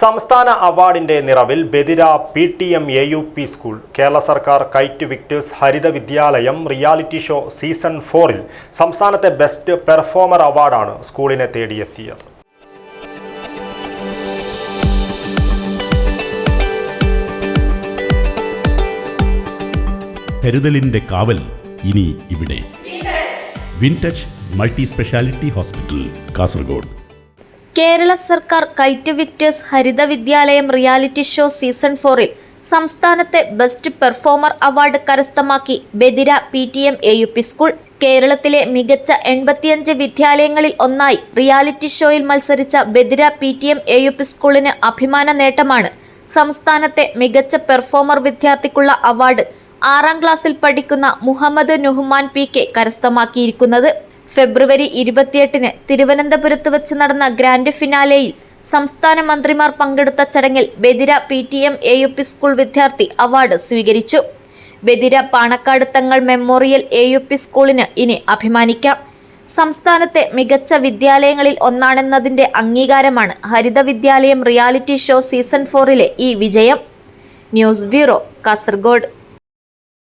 സംസ്ഥാന അവാർഡിന്റെ നിറവിൽ Badira PTM AUP school. Kerala സർക്കാർ കൈറ്റ് വിക്ടേഴ്സ് ഹരിത വിദ്യാലയം റിയാലിറ്റി ഷോ സീസൺ 4-ൽ സംസ്ഥാനത്തെ ബെസ്റ്റ് പെർഫോമർ അവാർഡാണ് സ്കൂളിനെ തേടിയെത്തിയത്. കരുതലിന്റെ കാവൽ ഇനി ഇവിടെ. വിൻടച്ച് multi speciality hospital, Kasaragod. Kerala സർക്കാർ കൈറ്റ് വിക്ടേഴ്സ് ഹരിത വിദ്യാലയം റിയാലിറ്റി ഷോ സീസൺ 4-ൽ സംസ്ഥാനത്തെ ബെസ്റ്റ് പെർഫോമർ അവാർഡ് കരസ്ഥമാക്കി ബദിര PTM AUP സ്കൂൾ. കേരളത്തിലെ മികച്ച 85 വിദ്യാലയങ്ങളിൽ ഒന്നായി റിയാലിറ്റി ഷോയിൽ മത്സരിച്ച ബദിര PTM AUP സ്കൂളിന് അഭിമാന നേട്ടമാണ് സംസ്ഥാനത്തെ മികച്ച പെർഫോമർ വിദ്യാർത്ഥിക്കുള്ള അവാർഡ് 6ാം ക്ലാസ്സിൽ പഠിക്കുന്ന മുഹമ്മദ് നുഹ്മാൻ PK കരസ്ഥമാക്കിയിരിക്കുന്നത്. ഫെബ്രുവരി 28-ന് തിരുവനന്തപുരത്ത് വെച്ച് നടന്ന ഗ്രാൻഡ് ഫിനാലെയിൽ സംസ്ഥാന മന്ത്രിമാർ പങ്കെടുത്ത ചടങ്ങിൽ ബദിര PTM AUP സ്കൂൾ വിദ്യാർത്ഥി അവാർഡ് സ്വീകരിച്ചു. ബദിര പാണക്കാട് തങ്ങൾ മെമ്മോറിയൽ AUP സ്കൂളിന് ഇനി അഭിമാനിക്കാം. സംസ്ഥാനത്തെ മികച്ച വിദ്യാലയങ്ങളിൽ ഒന്നാണെന്നതിന്റെ അംഗീകാരമാണ് ഹരിത വിദ്യാലയം റിയാലിറ്റി ഷോ സീസൺ 4-ലെ ഈ വിജയം. News bureau, Kasaragod.